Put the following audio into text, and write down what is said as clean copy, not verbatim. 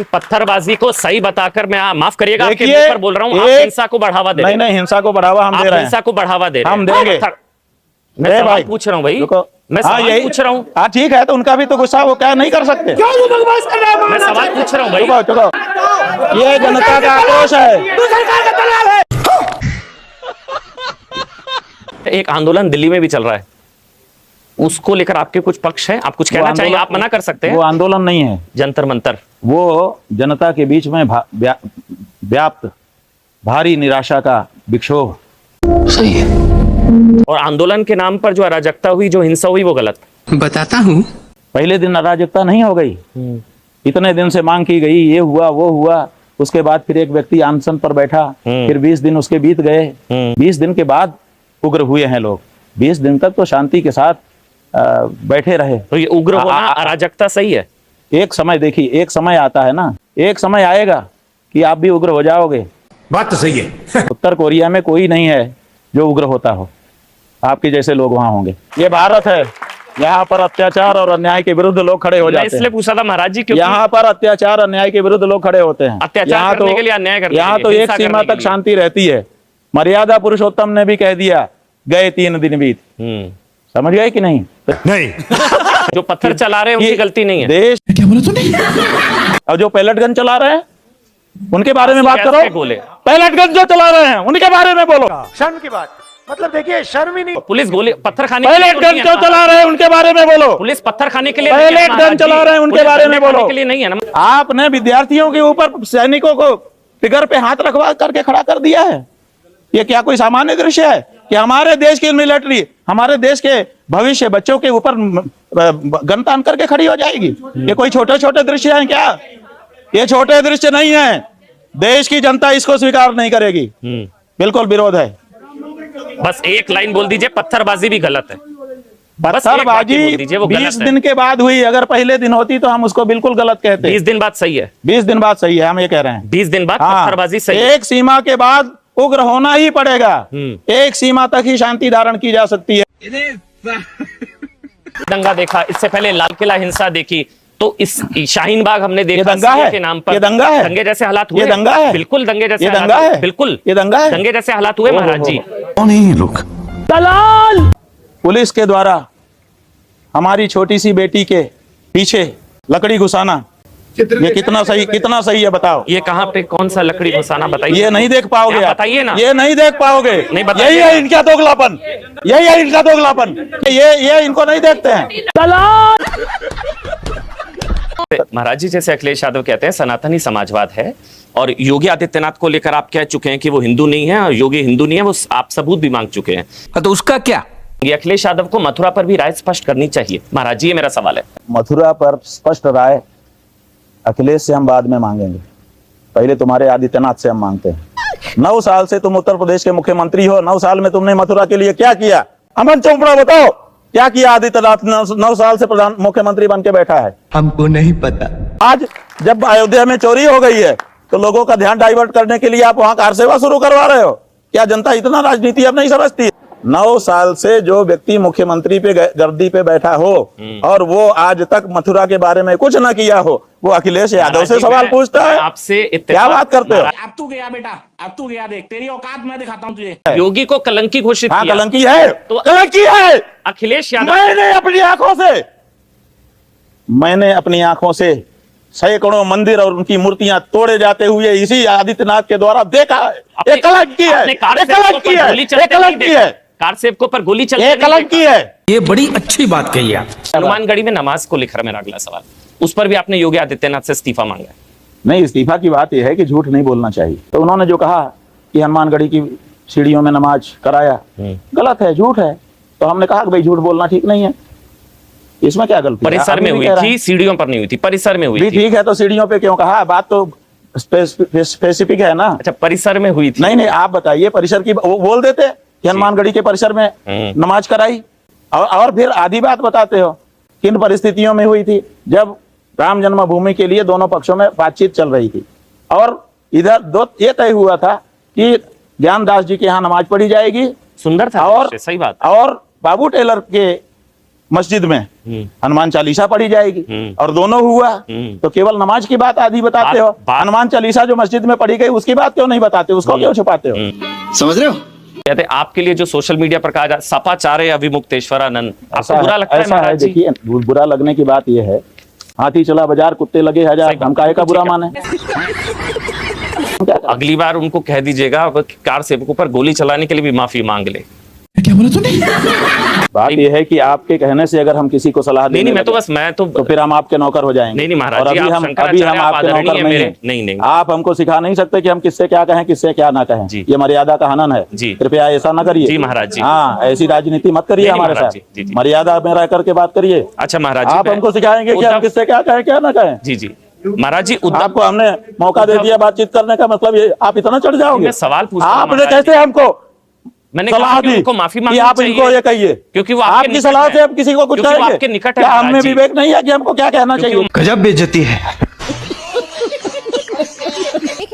पत्थरबाजी को सही बताकर मैं माफ करिएगा आपके देखिए, मुंह पर बोल रहा हूं, आप हिंसा को बढ़ावा दे रहे हैं। नहीं हिंसा को बढ़ावा हम दे रहे हैं, हिंसा को बढ़ावा दे रहे हैं, हम देंगे। मैं सवाल पूछ रहा हूं भाई, मैं सवाल पूछ रहा हूं। हाँ ठीक है, तो उनका भी तो गुस्सा वो क्या नहीं कर सकते। मैं सवाल पूछ रहा हूं भाई। चुको, ये जनता का आक्रोश है। एक आंदोलन दिल्ली में भी चल रहा है, उसको लेकर आपके कुछ पक्ष है, आप कुछ कहना चाहिए, आप मना कर सकते हैं। वो आंदोलन नहीं है, जंतर मंतर, वो जनता के बीच में व्याप्त भारी निराशा का विक्षोभ। सही है। और आंदोलन के नाम पर जो अराजकता हुई, जो हिंसा हुई, वो गलत। बताता हूँ। पहले दिन अराजकता नहीं हो गई, इतने दिन से मांग की गई, ये हुआ वो हुआ, उसके बाद फिर एक व्यक्ति अनशन पर बैठा, फिर 20 दिन उसके बीत गए, 20 दिन के बाद उग्र हुए हैं लोग। 20 दिन तक तो शांति के साथ बैठे रहे। तो ये उग्र होना, अराजकता सही है। एक समय देखिए, एक समय आता है ना, एक समय आएगा कि आप भी उग्र हो जाओगे। बात तो सही है। उत्तर कोरिया में कोई नहीं है जो उग्र होता हो, आपके जैसे लोग वहां होंगे। ये भारत है, यहाँ पर अत्याचार और अन्याय के विरुद्ध लोग खड़े हो जाते हैं। इसलिए पूछा था महाराज जी, क्योंकि यहाँ पर अत्याचार अन्याय के विरुद्ध लोग खड़े होते हैं। अत्याचार करने के लिए, अन्याय करने के लिए, यहाँ तो एक सीमा तक शांति रहती है। मर्यादा पुरुषोत्तम ने भी कह दिया, गए 3 दिन बीत। समझ गए कि नहीं? नहीं। जो पत्थर चला रहे हैं उनकी गलती नहीं है। देश क्या बोला तूने? और जो पैलेट गन चला रहे हैं उनके बारे में बात करो। बोले पैलेट गन जो चला रहे हैं उनके बारे में बोलो। शर्म की बात, मतलब देखिए शर्म ही नहीं। पुलिस गोली पत्थर खाने, पैलेट गन जो चला रहे हैं उनके बारे में बोलो। पुलिस पत्थर खाने के लिए, पैलेट गन चला रहे हैं उनके बारे में बोलो। के लिए नहीं है ना। आपने विद्यार्थियों के ऊपर सैनिकों को फिगर पे हाथ रखवा करके खड़ा कर दिया है। ये क्या कोई सामान्य दृश्य है कि हमारे देश की मिलिट्री हमारे देश के भविष्य बच्चों के ऊपर गन तान करके खड़ी हो जाएगी? ये कोई छोटे छोटे दृश्य हैं क्या? ये छोटे दृश्य नहीं है। देश की जनता इसको स्वीकार नहीं करेगी, बिल्कुल विरोध है। बस एक लाइन बोल दीजिए, पत्थरबाजी भी गलत है। पत्थरबाजी 20 दिन के बाद हुई, अगर पहले दिन होती तो हम उसको बिल्कुल गलत कहते। 20 दिन बाद सही है, 20 दिन बाद सही है, हम ये कह रहे हैं। 20 दिन बाद पत्थरबाजी सही है। एक सीमा के बाद उग्र होना ही पड़ेगा। एक सीमा तक ही शांति धारण की जा सकती है। दंगा देखा, इससे पहले लाल किला हिंसा देखी, तो इस शाहीन बाग हमने देखा, दंगा है के नाम पर ये दंगा है, दंगे जैसे हालात हुए। ये दंगा है, बिल्कुल दंगे जैसे दंगा है, बिल्कुल ये दंगा है, दंगे जैसे हालात हुए महाराज जी। कौन है ये लोग? दलाल पुलिस के द्वारा हमारी छोटी सी बेटी के पीछे लकड़ी घुसाना, ये कितना सही है बताओ? ये कहाँ पे कौन सा लकड़ी घुसाना बताइए? ये नहीं देख पाओगे आप, बताइए ना, ये नहीं देख पाओगे। यही है इनका दोगलापन, यही है इनका दोगलापन। ये इनको नहीं देखते हैं। दलाल महाराज जी, जैसे अखिलेश यादव कहते हैं सनातनी समाजवाद है, और योगी आदित्यनाथ को लेकर आप कह चुके हैं कि वो हिंदू नहीं है, और योगी हिंदू नहीं है, वो आप सबूत भी मांग चुके हैं। तो उसका क्या? ये अखिलेश यादव को मथुरा पर भी राय स्पष्ट करनी चाहिए। महाराज जी, ये मेरा सवाल है। मथुरा पर स्पष्ट राय अखिलेश से हम बाद में मांगेंगे, पहले तुम्हारे आदित्यनाथ से हम मांगते हैं। 9 साल से तुम उत्तर प्रदेश के मुख्यमंत्री हो, 9 साल में तुमने मथुरा के लिए क्या किया? अमन चोपड़ा बताओ, क्या किया आदित्यनाथ? 9 साल से प्रधान मुख्यमंत्री बन के बैठा है। हमको नहीं पता। आज जब अयोध्या में चोरी हो गई है तो लोगों का ध्यान डाइवर्ट करने के लिए आप वहां कार सेवा शुरू करवा रहे हो। क्या जनता इतना राजनीति अब नहीं समझती? 9 साल से जो व्यक्ति मुख्यमंत्री पे गद्दी पे बैठा हो और वो आज तक मथुरा के बारे में कुछ ना किया हो, वो अखिलेश यादव से सवाल पूछता है? आपसे क्या बात करते हो? अब तू गया बेटा, अब तू गया, देख तेरी औकात मैं दिखाता हूँ तुझे। योगी को कलंकी घोषित किया। कलंकी है, तो कलंकी है। अखिलेश यादव, मैंने अपनी आंखों से सैकड़ों मंदिर और उनकी मूर्तियां तोड़े जाते हुए इसी आदित्यनाथ के द्वारा देखा है। ये कलंकी है, ये कलंकी है, ये कलंकी है। कार सेवकों पर गोली चलती ये कलंकी है। ये बड़ी अच्छी बात कही आप। हनुमानगढ़ी में नमाज को लेकर मेरा अगला सवाल, उस पर भी आपने योगी आदित्यनाथ से इस्तीफा मांगा है। नहीं, इस्तीफा की बात यह है कि झूठ नहीं बोलना चाहिए। तो उन्होंने जो कहा कि हनुमानगढ़ी की सीढ़ियों में नमाज कराया, गलत है, झूठ है। तो हमने कहा कि भाई झूठ बोलना ठीक नहीं है, इसमें क्या गलती? परिसर में हुई थी, सीढ़ियों पर नहीं हुई थी, परिसर में हुई थी। ठीक है, तो सीढ़ियों पे क्यों कहा? बात तो स्पेसिफिक है ना। अच्छा, परिसर में हुई थी। नहीं, आप बताइए परिसर की, वो बोल देते कि हनुमानगढ़ी के परिसर में नमाज कराई, और फिर आधी बात बताते हो किन परिस्थितियों में हुई थी? जब राम जन्मभूमि के लिए दोनों पक्षों में बातचीत चल रही थी, और इधर ये तय हुआ था कि ज्ञानदास जी के यहाँ नमाज पढ़ी जाएगी। सुंदर था, और सही बात। और बाबू टेलर के मस्जिद में हनुमान चालीसा पढ़ी जाएगी और दोनों हुआ तो केवल नमाज की बात आधी बताते हो, हनुमान चालीसा जो मस्जिद में पढ़ी गई उसकी बात क्यों नहीं बताते, उसको क्यों छुपाते हो? समझ रहे हो? कहते हैं, आपके लिए जो सोशल मीडिया पर कहा जाता सपाचारे अभिमुक्तेश्वरानंद, आपको बुरा लगता है ऐसा है, महाराज जी? देखिए बुरा लगने की बात यह है, हाथी चला बाजार कुत्ते लगे हजार, हम काहे का बुरा माने? अगली बार उनको कह दीजिएगा कार सेवकों पर गोली चलाने के लिए भी माफी मांग ले। क्या बोला तूने? बात यह है कि आपके कहने से अगर हम किसी को सलाह देने मैं तो तो फिर हम आपके नौकर हो जाएंगे। नहीं महाराज और जी, अभी आप हम शंकराचार्य, आप आपके आदरणीय नौकर नहीं मेरे। हैं। नहीं आप हमको सिखा नहीं सकते कि हम किससे क्या कहें किससे क्या ना कहें, जी। ये मर्यादा का हनन है। जी। कृपया ऐसा ना करिए। जी महाराज जी। हाँ, ऐसी राजनीति मत करिए नहीं, हमारे महाराज साथ। जी, जी। मर्यादा में रह करके बात करिए। अच्छा महाराज जी, आप मैं- हमको सिखाएंगे कि हम उद्धव- किससे क्या कहें क्या ना कहें। जी जी महाराज जी, आपको हमने मौका दे दिया बातचीत करने का, मतलब ये आप इतना चढ़ जाओगे? मैं सवाल पूछ रहा हूं आपने महाराज कैसे हमको मैंने सलाह कहा कि दी उनको माफी कि मांगनी आप चाहिए। इनको ये कहिए, क्योंकि वो आपके आपकी निकट सलाह है। से हम किसी को कुछ क्योंकि वो कहेंगे? आपके निकट है क्या महाराज हमें जी। विवेक नहीं है कि हमको क्या कहना चाहिए? गजब बेइज्जती है।